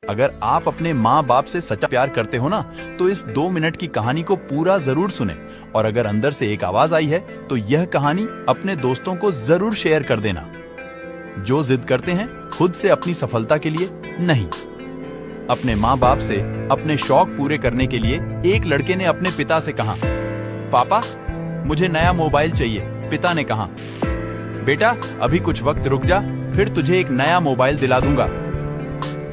अगर आप अपने माँ बाप से सच्चा प्यार करते हो ना, तो इस 2 मिनट की कहानी को पूरा जरूर सुने। और अगर अंदर से एक आवाज आई है तो यह कहानी अपने दोस्तों को जरूर शेयर कर देना। जो जिद करते हैं खुद से अपनी सफलता के लिए नहीं, अपने माँ बाप से अपने शौक पूरे करने के लिए एक लड़के ने अपने पिता से कहा, पापा मुझे नया मोबाइल चाहिए। पिता ने कहा, बेटा अभी कुछ वक्त रुक जा, फिर तुझे एक नया मोबाइल दिला दूंगा।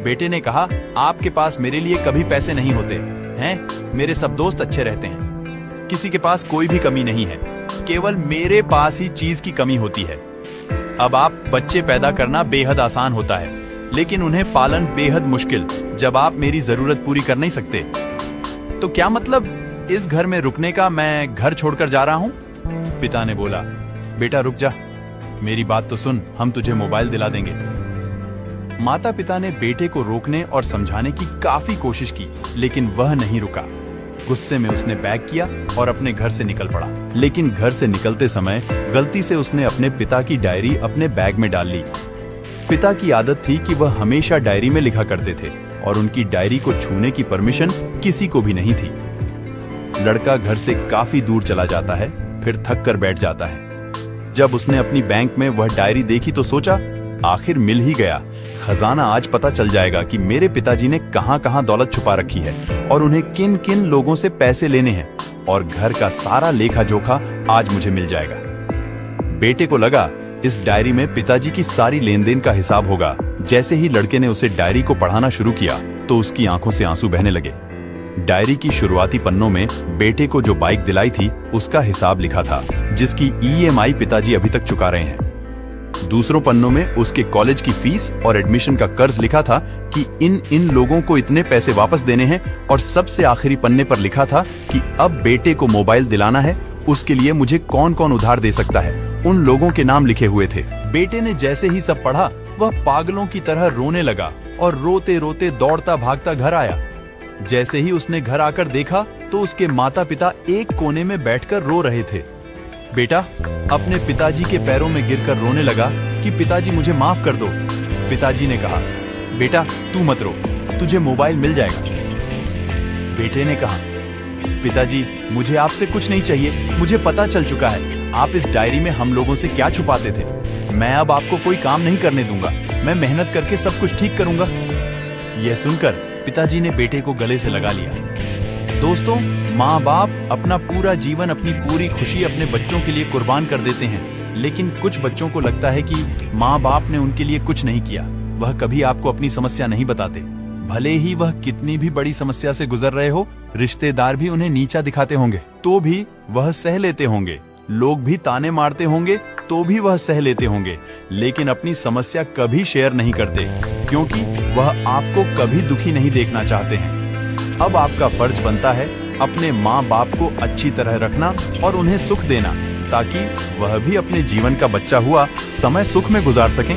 बेटे ने कहा, आपके पास मेरे लिए कभी पैसे नहीं होते हैं, मेरे सब दोस्त अच्छे रहते हैं, किसी के पास कोई भी कमी नहीं है, केवल मेरे पास ही चीज की कमी होती है। अब आप बच्चे पैदा करना बेहद आसान होता है, लेकिन उन्हें पालन बेहद मुश्किल जब आप मेरी जरूरत पूरी कर नहीं सकते। तो क्या मतलब इस घर में रुकने का? मैं घर छोड़कर जा रहा हूँ। पिता ने बोला, बेटा रुक जा, मेरी बात तो सुन, हम तुझे मोबाइल दिला देंगे। माता पिता ने बेटे को रोकने और समझाने की काफी कोशिश की, लेकिन वह नहीं रुका। गुस्से में उसने बैग किया और अपने घर से निकल पड़ा। लेकिन घर से निकलते समय गलती से उसने अपने पिता की डायरी अपने बैग में डाल ली। पिता की आदत थी कि वह हमेशा डायरी में लिखा करते थे और उनकी डायरी को छूने की परमिशन किसी को भी नहीं थी। लड़का घर से काफी दूर चला जाता है, फिर थक कर बैठ जाता है। जब उसने अपनी बैंक में वह डायरी देखी तो सोचा, आखिर मिल ही गया। खजाना आज पता चल जाएगा कि मेरे पिताजी ने कहां कहां दौलत छुपा रखी है और उन्हें किन किन लोगों से पैसे लेने हैं, और घर का सारा लेखा जोखा आज मुझे मिल जाएगा। बेटे को लगा इस डायरी में पिताजी की सारी लेन देन का हिसाब होगा। जैसे ही लड़के ने उसे डायरी को पढ़ाना शुरू किया तो उसकी आंखों से आंसू बहने लगे। डायरी की शुरुआती पन्नों में बेटे को जो बाइक दिलाई थी उसका हिसाब लिखा था, जिसकी EMI पिताजी अभी तक चुका रहे हैं। दूसरों पन्नों में उसके कॉलेज की फीस और एडमिशन का कर्ज लिखा था कि इन लोगों को इतने पैसे वापस देने हैं, और सबसे आखिरी पन्ने पर लिखा था कि अब बेटे को मोबाइल दिलाना है, उसके लिए मुझे कौन कौन उधार दे सकता है। उन लोगों के नाम लिखे हुए थे। बेटे ने जैसे ही सब पढ़ा वह पागलों की तरह रोने लगा और रोते रोते दौड़ता भागता घर आया। जैसे ही उसने घर आकर देखा तो उसके माता पिता एक कोने में बैठकर रो रहे थे। बेटा अपने पिताजी के पैरों में गिरकर रोने लगा कि पिताजी मुझे माफ कर दो। पिताजी ने कहा, बेटा तू मत रो, तुझे मोबाइल मिल जाएगा। बेटे ने कहा, पिताजी मुझे आपसे कुछ नहीं चाहिए, मुझे पता चल चुका है आप इस डायरी में हम लोगों से क्या छुपाते थे। मैं अब आपको कोई काम नहीं करने दूंगा, मैं मेहनत करके सब कुछ ठीक करूंगा। यह सुनकर पिताजी ने बेटे को गले से लगा लिया। दोस्तों, माँ बाप अपना पूरा जीवन, अपनी पूरी खुशी अपने बच्चों के लिए कुर्बान कर देते हैं, लेकिन कुछ बच्चों को लगता है कि माँ बाप ने उनके लिए कुछ नहीं किया। वह कभी आपको अपनी समस्या नहीं बताते, भले ही वह कितनी भी बड़ी समस्या से गुजर रहे हो। रिश्तेदार भी उन्हें नीचा दिखाते होंगे तो भी वह सह लेते होंगे, लोग भी ताने मारते होंगे तो भी वह सह लेते होंगे, लेकिन अपनी समस्या कभी शेयर नहीं करते, क्योंकि वह आपको कभी दुखी नहीं देखना चाहते हैं। अब आपका फर्ज बनता है अपने माँ बाप को अच्छी तरह रखना और उन्हें सुख देना, ताकि वह भी अपने जीवन का बच्चा हुआ समय सुख में गुजार सकें।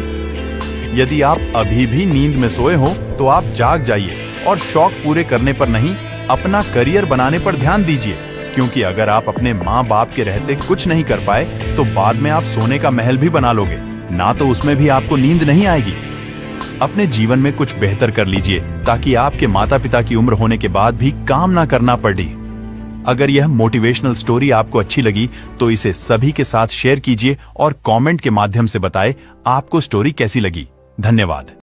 यदि आप अभी भी नींद में सोए हो तो आप जाग जाइए और शौक पूरे करने पर नहीं, अपना करियर बनाने पर ध्यान दीजिए, क्योंकि अगर आप अपने माँ बाप के रहते कुछ नहीं कर पाए तो बाद में आप सोने का महल भी बना लोगे ना, तो उसमें भी आपको नींद नहीं आएगी। अपने जीवन में कुछ बेहतर कर लीजिए, ताकि आपके माता पिता की उम्र होने के बाद भी काम ना करना पड़े। अगर यह मोटिवेशनल स्टोरी आपको अच्छी लगी तो इसे सभी के साथ शेयर कीजिए और कमेंट के माध्यम से बताएं आपको स्टोरी कैसी लगी। धन्यवाद।